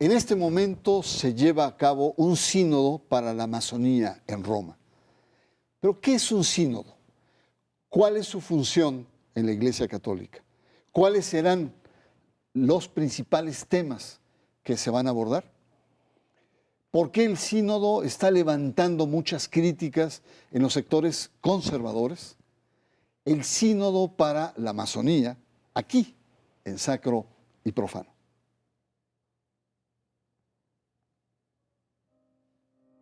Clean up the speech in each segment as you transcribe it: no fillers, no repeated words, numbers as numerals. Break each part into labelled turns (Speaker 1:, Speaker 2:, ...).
Speaker 1: En este momento se lleva a cabo un sínodo para la Amazonía en Roma. ¿Pero qué es un sínodo? ¿Cuál es su función en la Iglesia Católica? ¿Cuáles serán los principales temas que se van a abordar? ¿Por qué el sínodo está levantando muchas críticas en los sectores conservadores? El sínodo para la Amazonía, aquí, en Sacro y Profano.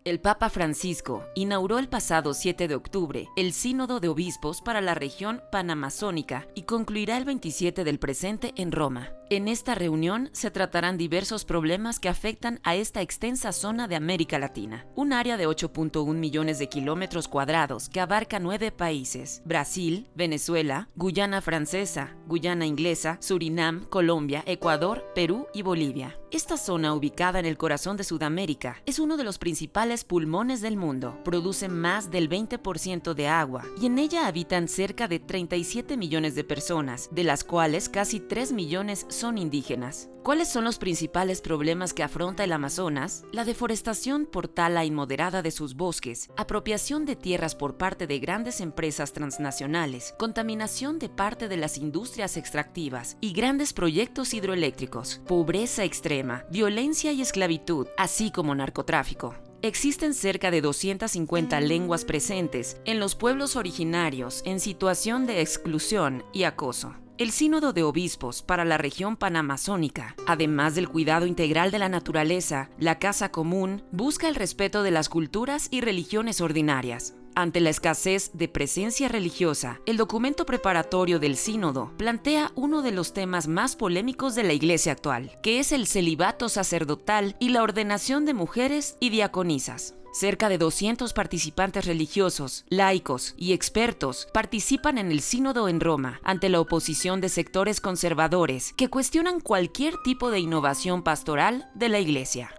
Speaker 2: El Papa Francisco inauguró el pasado 7 de octubre el Sínodo de Obispos para la región panamazónica y concluirá el 27 del presente en Roma. En esta reunión se tratarán diversos problemas que afectan a esta extensa zona de América Latina, un área de 8.1 millones de kilómetros cuadrados que abarca 9 países: Brasil, Venezuela, Guyana Francesa, Guyana Inglesa, Surinam, Colombia, Ecuador, Perú y Bolivia. Esta zona, ubicada en el corazón de Sudamérica, es uno de los principales pulmones del mundo. Produce más del 20% de agua y en ella habitan cerca de 37 millones de personas, de las cuales casi 3 millones son indígenas. ¿Cuáles son los principales problemas que afronta el Amazonas? La deforestación por tala inmoderada de sus bosques, apropiación de tierras por parte de grandes empresas transnacionales, contaminación de parte de las industrias extractivas y grandes proyectos hidroeléctricos, pobreza extrema, violencia y esclavitud, así como narcotráfico. Existen cerca de 250 lenguas presentes en los pueblos originarios en situación de exclusión y acoso. El Sínodo de Obispos para la región panamazónica, además del cuidado integral de la naturaleza, la casa común, busca el respeto de las culturas y religiones ordinarias. Ante la escasez de presencia religiosa, el documento preparatorio del Sínodo plantea uno de los temas más polémicos de la Iglesia actual, que es el celibato sacerdotal y la ordenación de mujeres y diaconisas. Cerca de 200 participantes religiosos, laicos y expertos participan en el Sínodo en Roma ante la oposición de sectores conservadores que cuestionan cualquier tipo de innovación pastoral de la Iglesia.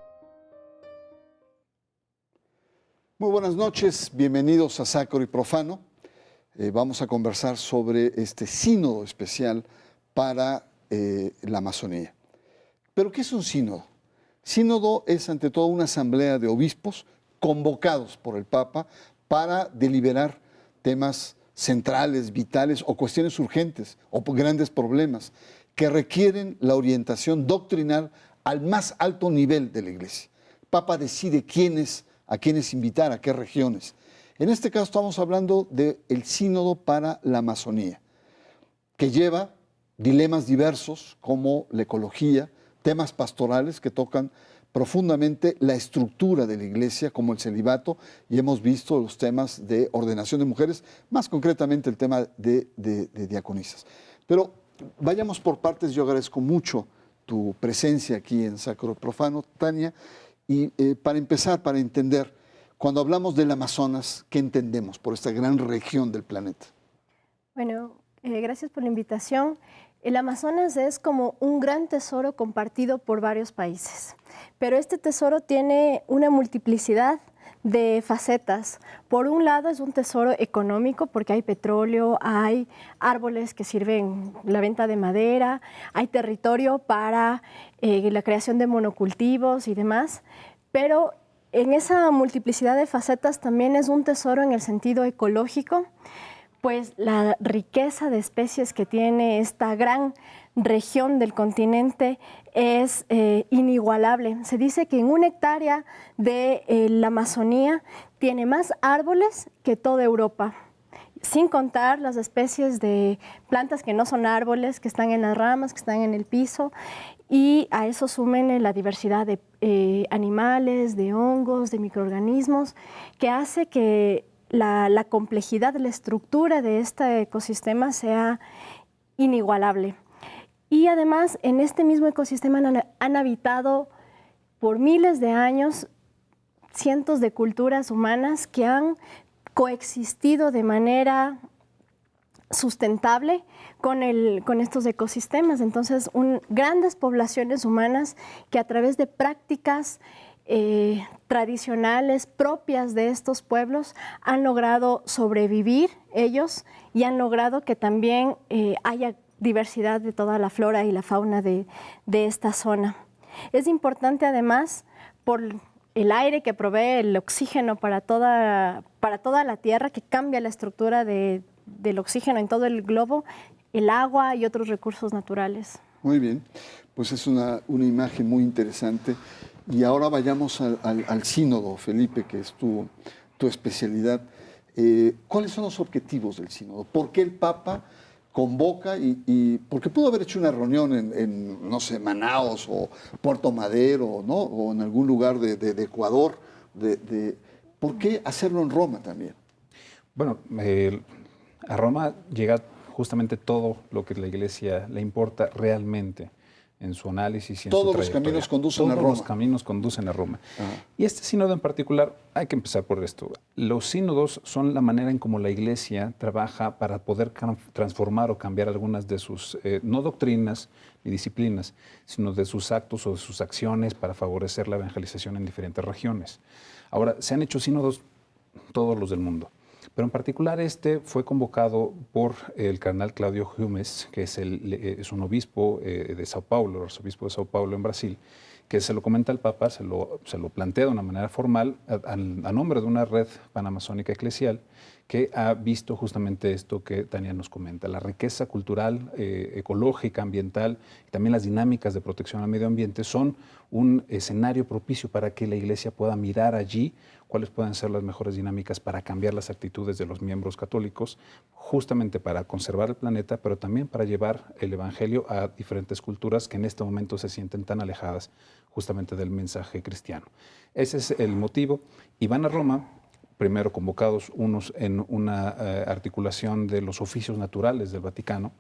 Speaker 1: Muy buenas noches, bienvenidos a Sacro y Profano. Vamos a conversar sobre este sínodo especial para la Amazonía. ¿Pero qué es un sínodo? Sínodo es ante todo una asamblea de obispos convocados por el Papa para deliberar temas centrales, vitales o cuestiones urgentes o grandes problemas que requieren la orientación doctrinal al más alto nivel de la Iglesia. El Papa decide a quiénes invitar, a qué regiones. En este caso estamos hablando del Sínodo para la Amazonía, que lleva dilemas diversos como la ecología, temas pastorales que tocan profundamente la estructura de la Iglesia, como el celibato, y hemos visto los temas de ordenación de mujeres, más concretamente el tema de diaconisas. Pero vayamos por partes. Yo agradezco mucho tu presencia aquí en Sacro Profano, Tania, y para empezar, para entender, cuando hablamos del Amazonas, ¿qué entendemos por esta gran región del planeta?
Speaker 3: Bueno, gracias por la invitación. El Amazonas es como un gran tesoro compartido por varios países, pero este tesoro tiene una multiplicidad de facetas. Por un lado es un tesoro económico porque hay petróleo, hay árboles que sirven la venta de madera, hay territorio para la creación de monocultivos y demás, pero en esa multiplicidad de facetas también es un tesoro en el sentido ecológico, pues la riqueza de especies que tiene esta gran región del continente es inigualable. Se dice que en 1 hectárea de la Amazonía tiene más árboles que toda Europa, sin contar las especies de plantas que no son árboles, que están en las ramas, que están en el piso, y a eso sumen la diversidad de animales, de hongos, de microorganismos, que hace que la complejidad de la estructura de este ecosistema sea inigualable. Y además, en este mismo ecosistema han habitado por miles de años cientos de culturas humanas que han coexistido de manera sustentable con estos ecosistemas. Entonces, grandes poblaciones humanas que a través de prácticas tradicionales propias de estos pueblos han logrado sobrevivir ellos y han logrado que también haya diversidad de toda la flora y la fauna de esta zona. Es importante además por el aire que provee el oxígeno para toda la Tierra, que cambia la estructura del oxígeno en todo el globo, el agua y otros recursos naturales.
Speaker 1: Muy bien, pues es una imagen muy interesante. Y ahora vayamos al sínodo, Felipe, que es tu especialidad. ¿Cuáles son los objetivos del sínodo? ¿Por qué el Papa convoca porque pudo haber hecho una reunión en no sé, Manaos o Puerto Madero, ¿no? O en algún lugar de Ecuador? ¿Por qué hacerlo en Roma también?
Speaker 4: Bueno, a Roma llega justamente todo lo que la Iglesia le importa realmente en su análisis y en su trayectoria.
Speaker 1: Todos los caminos conducen a Roma.
Speaker 4: Todos los caminos conducen a Roma. Y este sínodo en particular, hay que empezar por esto. Los sínodos son la manera en cómo la Iglesia trabaja para poder transformar o cambiar algunas de sus, no doctrinas ni disciplinas, sino de sus actos o de sus acciones para favorecer la evangelización en diferentes regiones. Ahora, se han hecho sínodos todos los del mundo. Pero en particular este fue convocado por el cardenal Claudio Humes, que es un obispo de Sao Paulo, arzobispo de Sao Paulo en Brasil, que se lo comenta al Papa, se lo plantea de una manera formal a nombre de una red panamazónica eclesial que ha visto justamente esto que Tania nos comenta, la riqueza cultural, ecológica, ambiental y también las dinámicas de protección al medio ambiente son un escenario propicio para que la Iglesia pueda mirar allí cuáles pueden ser las mejores dinámicas para cambiar las actitudes de los miembros católicos, justamente para conservar el planeta, pero también para llevar el Evangelio a diferentes culturas que en este momento se sienten tan alejadas justamente del mensaje cristiano. Ese es el motivo. Y van a Roma, primero convocados unos en una articulación de los oficios naturales del Vaticano,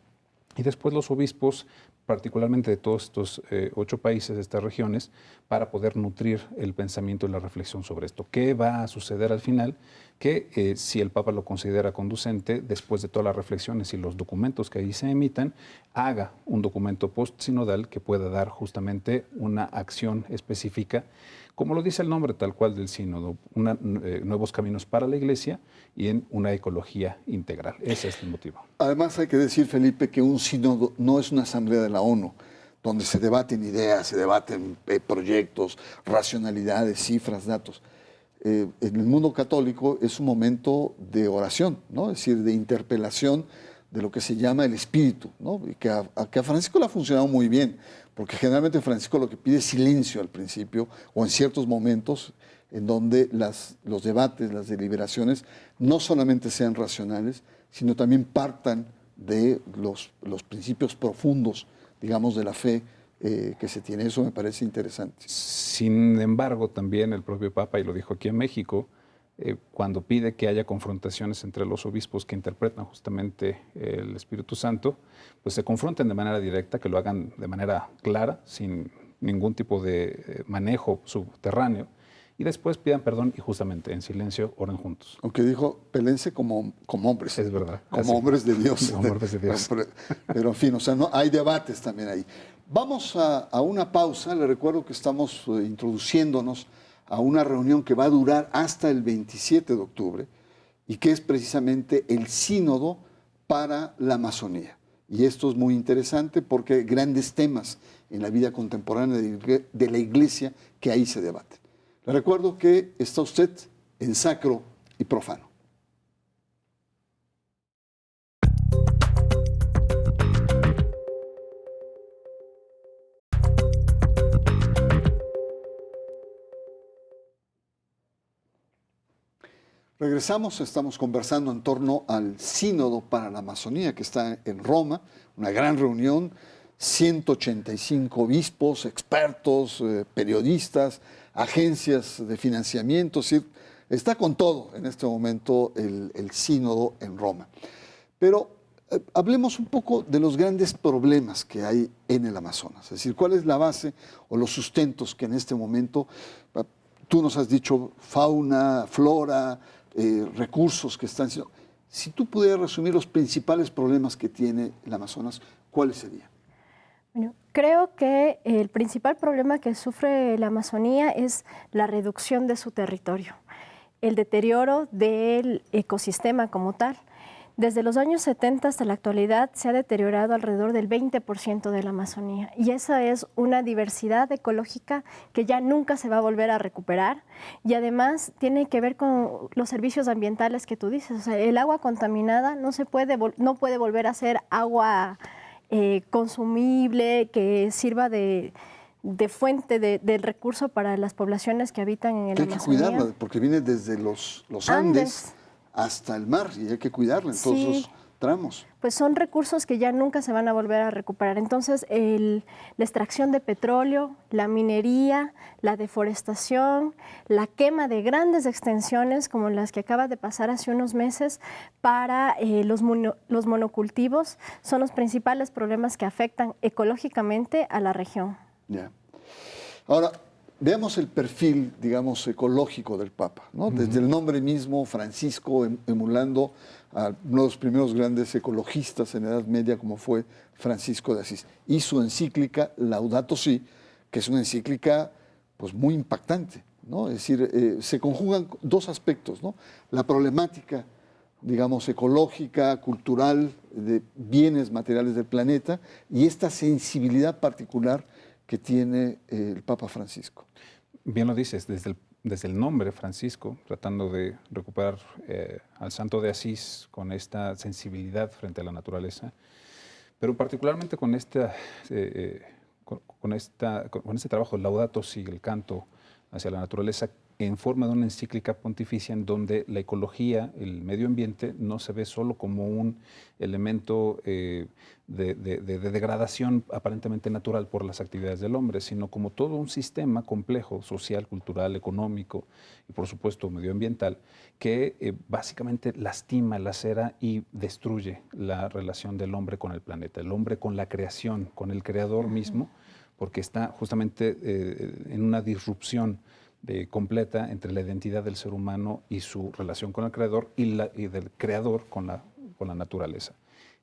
Speaker 4: y después los obispos, particularmente de todos estos 8 países, de estas regiones, para poder nutrir el pensamiento y la reflexión sobre esto. ¿Qué va a suceder al final? Que si el Papa lo considera conducente, después de todas las reflexiones y los documentos que ahí se emitan, haga un documento post-sinodal que pueda dar justamente una acción específica, como lo dice el nombre tal cual del sínodo, nuevos caminos para la Iglesia y en una ecología integral. Ese es el motivo.
Speaker 1: Además hay que decir, Felipe, que un sínodo no es una asamblea de la ONU, donde se debaten ideas, se debaten proyectos, racionalidades, cifras, datos. En el mundo católico es un momento de oración, ¿no? Es decir, de interpelación de lo que se llama el espíritu, ¿no? Y que a Francisco le ha funcionado muy bien, porque generalmente Francisco lo que pide es silencio al principio o en ciertos momentos en donde los debates, las deliberaciones no solamente sean racionales, sino también partan de los principios profundos, digamos, de la fe que se tiene. Eso me parece interesante.
Speaker 4: Sin embargo, también el propio Papa, y lo dijo aquí en México, cuando pide que haya confrontaciones entre los obispos que interpretan justamente el Espíritu Santo, pues se confronten de manera directa, que lo hagan de manera clara, sin ningún tipo de manejo subterráneo, y después pidan perdón y justamente en silencio oren juntos.
Speaker 1: Aunque dijo, pelense como hombres.
Speaker 4: Es verdad.
Speaker 1: Como
Speaker 4: así,
Speaker 1: hombres de Dios.
Speaker 4: Como hombres de Dios.
Speaker 1: Pero en fin, o sea, no, hay debates también ahí. Vamos a una pausa. Le recuerdo que estamos introduciéndonos a una reunión que va a durar hasta el 27 de octubre y que es precisamente el sínodo para la Amazonía. Y esto es muy interesante porque hay grandes temas en la vida contemporánea de la Iglesia que ahí se debaten. Le recuerdo que está usted en Sacro y Profano. Regresamos, estamos conversando en torno al Sínodo para la Amazonía que está en Roma, una gran reunión, 185 obispos, expertos, periodistas, agencias de financiamiento, ¿sí? Está con todo en este momento el Sínodo en Roma. Pero hablemos un poco de los grandes problemas que hay en el Amazonas, es decir, cuál es la base o los sustentos que en este momento, tú nos has dicho fauna, flora, recursos que están siendo. Si tú pudieras resumir los principales problemas que tiene el Amazonas, ¿cuáles serían?
Speaker 3: Bueno, creo que el principal problema que sufre la Amazonía es la reducción de su territorio, el deterioro del ecosistema como tal. Desde los años 70 hasta la actualidad se ha deteriorado alrededor del 20% de la Amazonía y esa es una diversidad ecológica que ya nunca se va a volver a recuperar y además tiene que ver con los servicios ambientales que tú dices. O sea, el agua contaminada no puede volver a ser agua consumible que sirva de fuente del recurso para las poblaciones que habitan en el Amazonía.
Speaker 1: Hay que cuidarla porque viene desde los Andes hasta el mar y hay que cuidarla en todos esos tramos.
Speaker 3: Pues son recursos que ya nunca se van a volver a recuperar. Entonces, la extracción de petróleo, la minería, la deforestación, la quema de grandes extensiones como las que acaba de pasar hace unos meses para los monocultivos son los principales problemas que afectan ecológicamente a la región.
Speaker 1: Ya. Ahora, veamos el perfil, digamos, ecológico del Papa, ¿no? Desde el nombre mismo, Francisco, emulando a uno de los primeros grandes ecologistas en la Edad Media, como fue Francisco de Asís. Y su encíclica Laudato Si, que es una encíclica pues, muy impactante, ¿no? Es decir, se conjugan dos aspectos, ¿no? La problemática, digamos, ecológica, cultural, de bienes materiales del planeta, y esta sensibilidad particular que tiene el Papa Francisco.
Speaker 4: Bien lo dices, desde el nombre Francisco, tratando de recuperar al santo de Asís con esta sensibilidad frente a la naturaleza, pero particularmente con este trabajo, Laudato Si, el canto hacia la naturaleza, en forma de una encíclica pontificia en donde la ecología, el medio ambiente, no se ve solo como un elemento de degradación aparentemente natural por las actividades del hombre, sino como todo un sistema complejo, social, cultural, económico y por supuesto medioambiental, que básicamente lastima, lacera y destruye la relación del hombre con el planeta, el hombre con la creación, con el creador mismo, porque está justamente en una disrupción completa entre la identidad del ser humano y su relación con el creador y del creador con la naturaleza.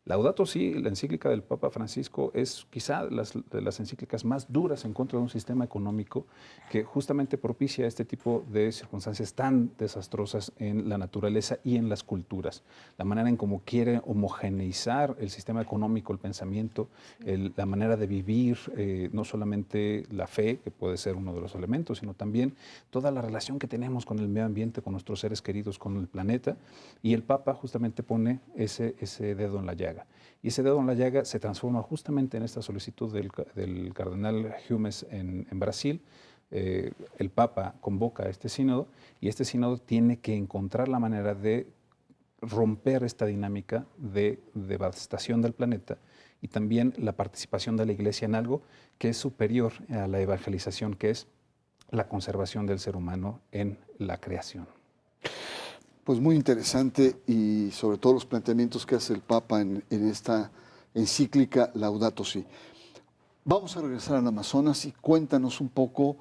Speaker 4: Laudato Si, la encíclica del Papa Francisco, es quizá de las encíclicas más duras en contra de un sistema económico que justamente propicia este tipo de circunstancias tan desastrosas en la naturaleza y en las culturas. La manera en cómo quiere homogeneizar el sistema económico, el pensamiento, la manera de vivir, no solamente la fe, que puede ser uno de los elementos, sino también toda la relación que tenemos con el medio ambiente, con nuestros seres queridos, con el planeta. Y el Papa justamente pone ese dedo en la llaga. Y ese dedo en la llaga se transforma justamente en esta solicitud del cardenal Humes en Brasil. El Papa convoca a este sínodo y este sínodo tiene que encontrar la manera de romper esta dinámica de devastación del planeta y también la participación de la Iglesia en algo que es superior a la evangelización, que es la conservación del ser humano en la creación.
Speaker 1: Pues muy interesante y sobre todo los planteamientos que hace el Papa en esta encíclica Laudato Si. Vamos a regresar al Amazonas y cuéntanos un poco,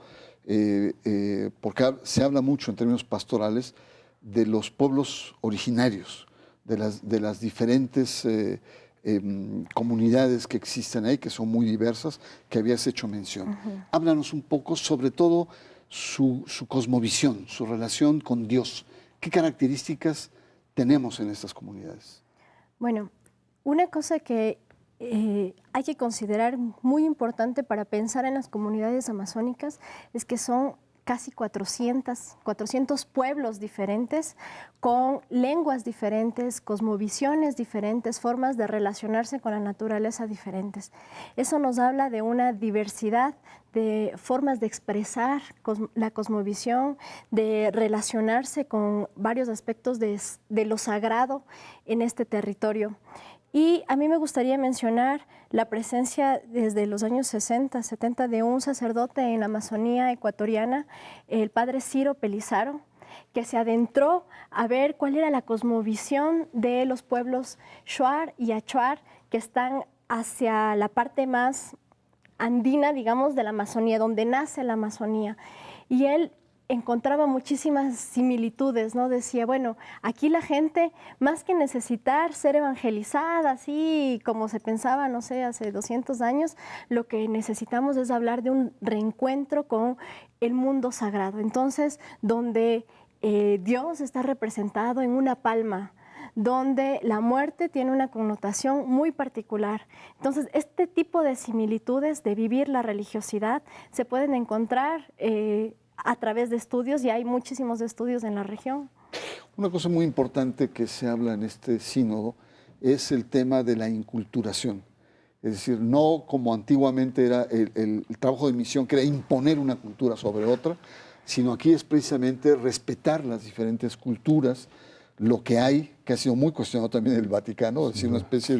Speaker 1: porque se habla mucho en términos pastorales de los pueblos originarios, de las diferentes comunidades que existen ahí, que son muy diversas, que habías hecho mención. Háblanos un poco sobre todo su cosmovisión, su relación con Dios. ¿Qué características tenemos en estas comunidades?
Speaker 3: Bueno, una cosa que hay que considerar muy importante para pensar en las comunidades amazónicas es que son casi 400 pueblos diferentes, con lenguas diferentes, cosmovisiones diferentes, formas de relacionarse con la naturaleza diferentes. Eso nos habla de una diversidad de formas de expresar la cosmovisión, de relacionarse con varios aspectos de lo sagrado en este territorio. Y a mí me gustaría mencionar la presencia desde los años 60, 70 de un sacerdote en la Amazonía ecuatoriana, el padre Ciro Pelizaro, que se adentró a ver cuál era la cosmovisión de los pueblos Shuar y Achuar que están hacia la parte más andina, digamos, de la Amazonía, donde nace la Amazonía. Y él encontraba muchísimas similitudes, ¿no? Decía, bueno, aquí la gente, más que necesitar ser evangelizada, así como se pensaba, no sé, hace 200 años, lo que necesitamos es hablar de un reencuentro con el mundo sagrado. Entonces, donde Dios está representado en una palma, donde la muerte tiene una connotación muy particular. Entonces, este tipo de similitudes de vivir la religiosidad se pueden encontrar a través de estudios, y hay muchísimos estudios en la región.
Speaker 1: Una cosa muy importante que se habla en este sínodo es el tema de la inculturación. Es decir, no como antiguamente era el trabajo de misión, que era imponer una cultura sobre otra, sino aquí es precisamente respetar las diferentes culturas, lo que hay, que ha sido muy cuestionado también en el Vaticano, es decir, una especie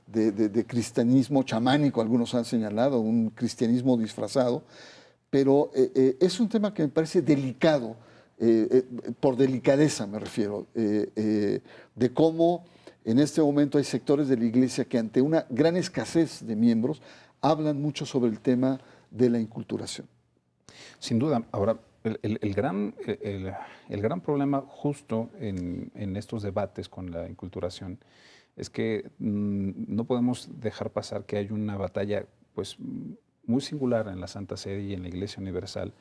Speaker 1: de cristianismo chamánico, algunos han señalado, un cristianismo disfrazado, pero es un tema que me parece delicado, por delicadeza me refiero, de cómo en este momento hay sectores de la Iglesia que ante una gran escasez de miembros hablan mucho sobre el tema de la inculturación.
Speaker 4: Sin duda. Ahora, el gran problema justo en estos debates con la inculturación es que no podemos dejar pasar que hay una batalla pues, muy singular en la Santa Sede y en la Iglesia Universal,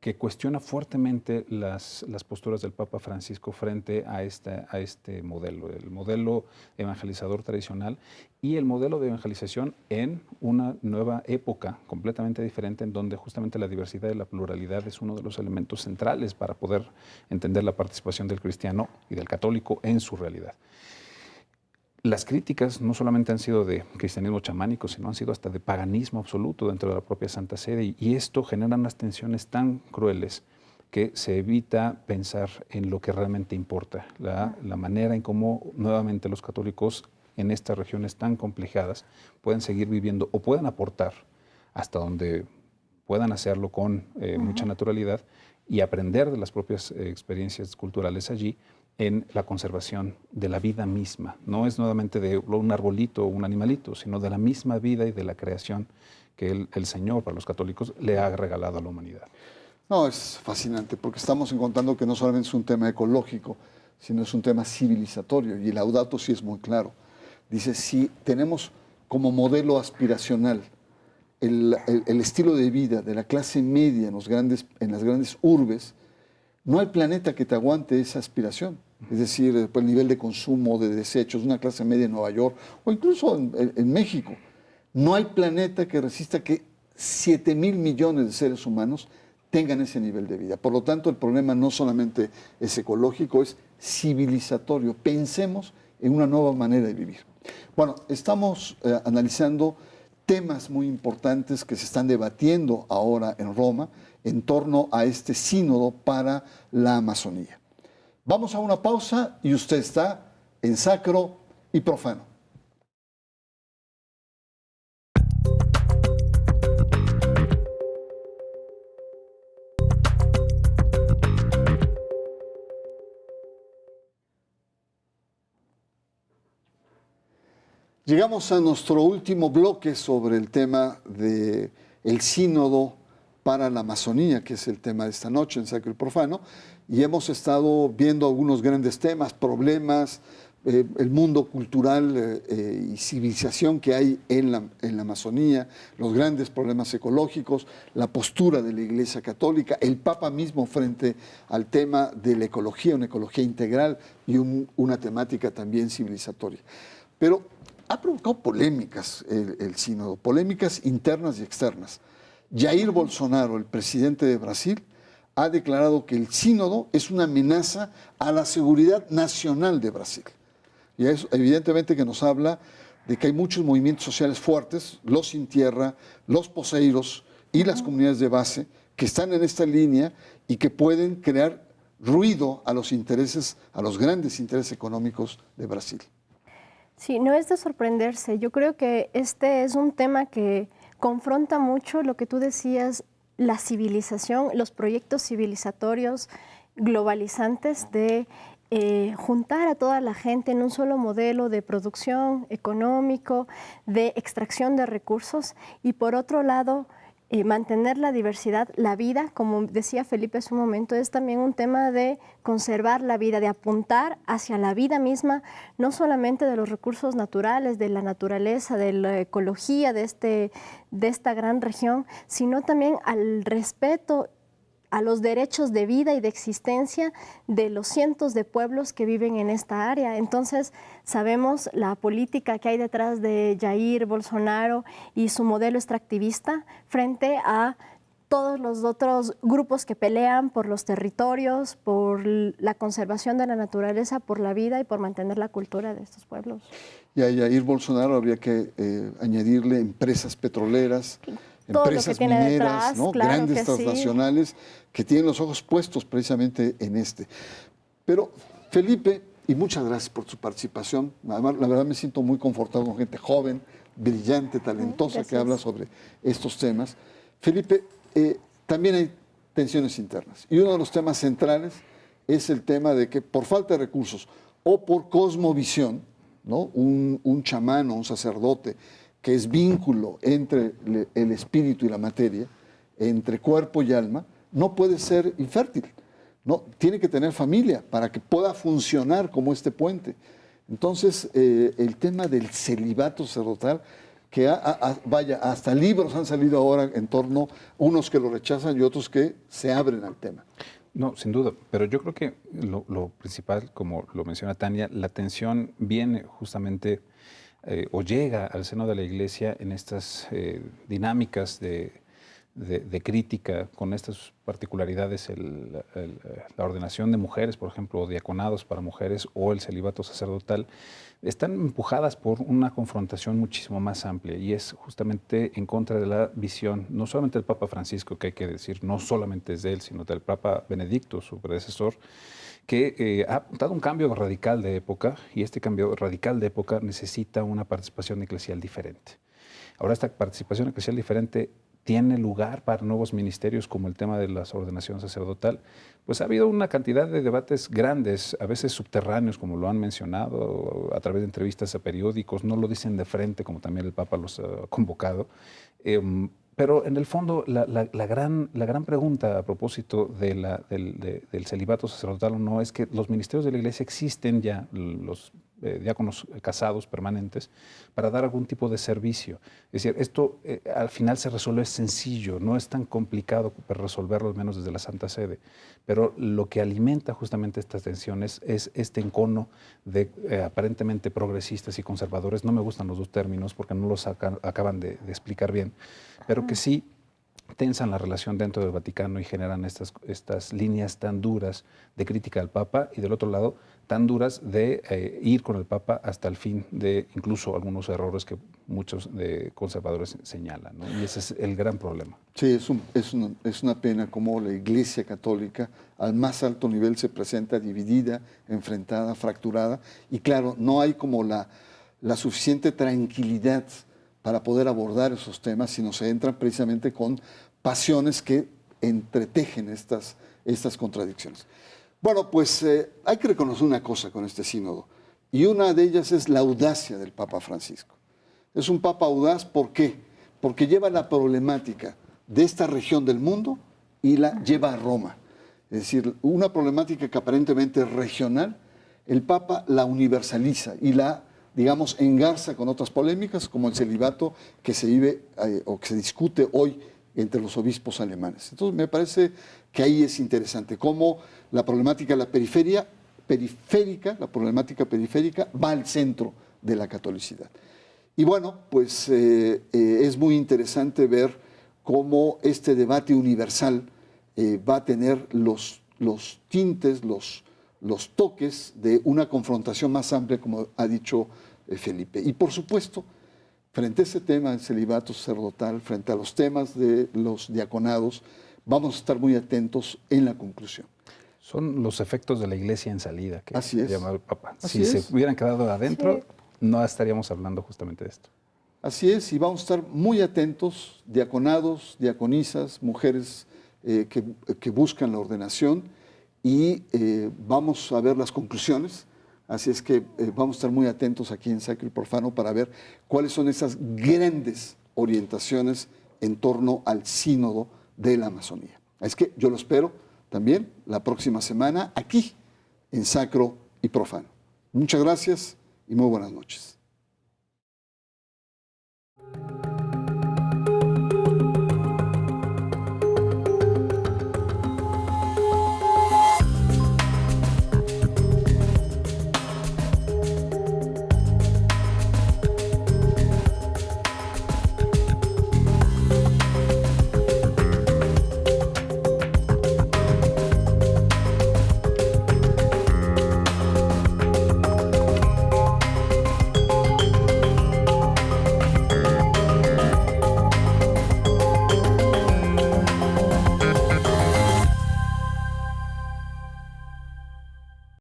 Speaker 4: que cuestiona fuertemente las posturas del Papa Francisco frente a este modelo, el modelo evangelizador tradicional y el modelo de evangelización en una nueva época completamente diferente, en donde justamente la diversidad y la pluralidad es uno de los elementos centrales para poder entender la participación del cristiano y del católico en su realidad. Las críticas no solamente han sido de cristianismo chamánico, sino han sido hasta de paganismo absoluto dentro de la propia Santa Sede, y esto genera unas tensiones tan crueles que se evita pensar en lo que realmente importa, la manera en cómo nuevamente los católicos en estas regiones tan complicadas pueden seguir viviendo o pueden aportar hasta donde puedan hacerlo con mucha naturalidad y aprender de las propias experiencias culturales allí, en la conservación de la vida misma. No es nuevamente de un arbolito o un animalito, sino de la misma vida y de la creación que el Señor, para los católicos, le ha regalado a la humanidad.
Speaker 1: No, es fascinante, porque estamos encontrando que no solamente es un tema ecológico, sino es un tema civilizatorio, y el Laudato sí es muy claro. Dice, si tenemos como modelo aspiracional el estilo de vida de la clase media en las grandes urbes, no hay planeta que te aguante esa aspiración. Es decir, el nivel de consumo de desechos, una clase media en Nueva York o incluso en México. No hay planeta que resista que 7.000 millones de seres humanos tengan ese nivel de vida. Por lo tanto, el problema no solamente es ecológico, es civilizatorio. Pensemos en una nueva manera de vivir. Bueno, estamos analizando temas muy importantes que se están debatiendo ahora en Roma en torno a este sínodo para la Amazonía. Vamos a una pausa y usted está en Sacro y Profano. Llegamos a nuestro último bloque sobre el tema del sínodo para la Amazonía, que es el tema de esta noche en Sacro y Profano, y hemos estado viendo algunos grandes temas, problemas, el mundo cultural y civilización que hay en la Amazonía, los grandes problemas ecológicos, la postura de la Iglesia Católica, el Papa mismo frente al tema de la ecología, una ecología integral y una temática también civilizatoria. Pero ha provocado polémicas el sínodo, polémicas internas y externas. Jair Bolsonaro, el presidente de Brasil, ha declarado que el sínodo es una amenaza a la seguridad nacional de Brasil. Y eso evidentemente que nos habla de que hay muchos movimientos sociales fuertes, los sin tierra, los poseiros y las comunidades de base, que están en esta línea y que pueden crear ruido a los intereses, a los grandes intereses económicos de Brasil.
Speaker 3: Sí, no es de sorprenderse. Yo creo que este es un tema que confronta mucho lo que tú decías, la civilización, los proyectos civilizatorios globalizantes de juntar a toda la gente en un solo modelo de producción económico, de extracción de recursos, y por otro lado, mantener la diversidad, la vida, como decía Felipe hace un momento, es también un tema de conservar la vida, de apuntar hacia la vida misma, no solamente de los recursos naturales, de la naturaleza, de la ecología de esta gran región, sino también al respeto a los derechos de vida y de existencia de los cientos de pueblos que viven en esta área. Entonces, sabemos la política que hay detrás de Jair Bolsonaro y su modelo extractivista frente a todos los otros grupos que pelean por los territorios, por la conservación de la naturaleza, por la vida y por mantener la cultura de estos pueblos.
Speaker 1: Y a Jair Bolsonaro habría que añadirle empresas petroleras,
Speaker 3: Todo
Speaker 1: empresas
Speaker 3: lo que tiene
Speaker 1: mineras,
Speaker 3: detrás,
Speaker 1: ¿no?
Speaker 3: claro
Speaker 1: Grandes
Speaker 3: que sí.
Speaker 1: transnacionales que tienen los ojos puestos precisamente en este. Pero, Felipe, y muchas gracias por su participación. Además, la verdad me siento muy confortado con gente joven, brillante, talentosa, que
Speaker 3: Gracias.
Speaker 1: habla sobre estos temas. Felipe, también hay tensiones internas. Y uno de los temas centrales es el tema de que por falta de recursos o por cosmovisión, ¿no? Un chamán o un sacerdote que es vínculo entre el espíritu y la materia, entre cuerpo y alma, no puede ser infértil. No, tiene que tener familia para que pueda funcionar como este puente. Entonces, el tema del celibato sacerdotal, que vaya, hasta libros han salido ahora en torno, unos que lo rechazan y otros que se abren al tema.
Speaker 4: No, sin duda, pero yo creo que lo principal, como lo menciona Tania, la tensión viene justamente o llega al seno de la Iglesia en estas dinámicas de crítica con estas particularidades, la ordenación de mujeres, por ejemplo, o diaconados para mujeres o el celibato sacerdotal, están empujadas por una confrontación muchísimo más amplia y es justamente en contra de la visión, no solamente del Papa Francisco, que hay que decir, no solamente es de él, sino del Papa Benedicto, su predecesor, que ha dado un cambio radical de época y este cambio radical de época necesita una participación eclesial diferente. Ahora esta participación eclesial diferente tiene lugar para nuevos ministerios como el tema de la ordenación sacerdotal, pues ha habido una cantidad de debates grandes, a veces subterráneos, como lo han mencionado, a través de entrevistas a periódicos, no lo dicen de frente, como también el Papa los ha convocado. Pero en el fondo, la gran pregunta a propósito del celibato sacerdotal o no es que los ministerios de la Iglesia existen ya, los diáconos casados permanentes, para dar algún tipo de servicio. Es decir, esto al final se resuelve sencillo, no es tan complicado resolverlo, al menos desde la Santa Sede. Pero lo que alimenta justamente estas tensiones es este encono de aparentemente progresistas y conservadores. No me gustan los dos términos porque no los acaban de explicar bien, pero que sí tensan la relación dentro del Vaticano y generan estas líneas tan duras de crítica al Papa y del otro lado tan duras de ir con el Papa hasta el fin de incluso algunos errores que muchos conservadores señalan, ¿no? Y ese es el gran problema.
Speaker 1: Sí, es una pena cómo la Iglesia Católica al más alto nivel se presenta dividida, enfrentada, fracturada y claro, no hay como la suficiente tranquilidad para poder abordar esos temas, sino se entran precisamente con pasiones que entretejen estas contradicciones. Bueno, pues hay que reconocer una cosa con este sínodo, y una de ellas es la audacia del Papa Francisco. Es un Papa audaz, ¿por qué? Porque lleva la problemática de esta región del mundo y la lleva a Roma. Es decir, una problemática que aparentemente es regional, el Papa la universaliza y la, digamos, engarza con otras polémicas, como el celibato que se vive o que se discute hoy entre los obispos alemanes. Entonces, me parece que ahí es interesante cómo la problemática de la la problemática periférica va al centro de la catolicidad. Y bueno, pues es muy interesante ver cómo este debate universal va a tener los tintes, los toques de una confrontación más amplia, como ha dicho Felipe. Y por supuesto, frente a ese tema del celibato sacerdotal, frente a los temas de los diaconados, vamos a estar muy atentos en la conclusión.
Speaker 4: Son los efectos de la Iglesia en salida, que
Speaker 1: Así es.
Speaker 4: llama el Papa.
Speaker 1: Así
Speaker 4: Si
Speaker 1: es.
Speaker 4: se hubieran quedado adentro,
Speaker 3: Sí.
Speaker 4: no estaríamos hablando justamente de esto.
Speaker 1: Así es, y vamos a estar muy atentos, diaconados, diaconisas, mujeres que buscan la ordenación, y vamos a ver las conclusiones. Así es que vamos a estar muy atentos aquí en Sacro y Profano para ver cuáles son esas grandes orientaciones en torno al sínodo de la Amazonía. Es que yo lo espero también la próxima semana aquí en Sacro y Profano. Muchas gracias y muy buenas noches.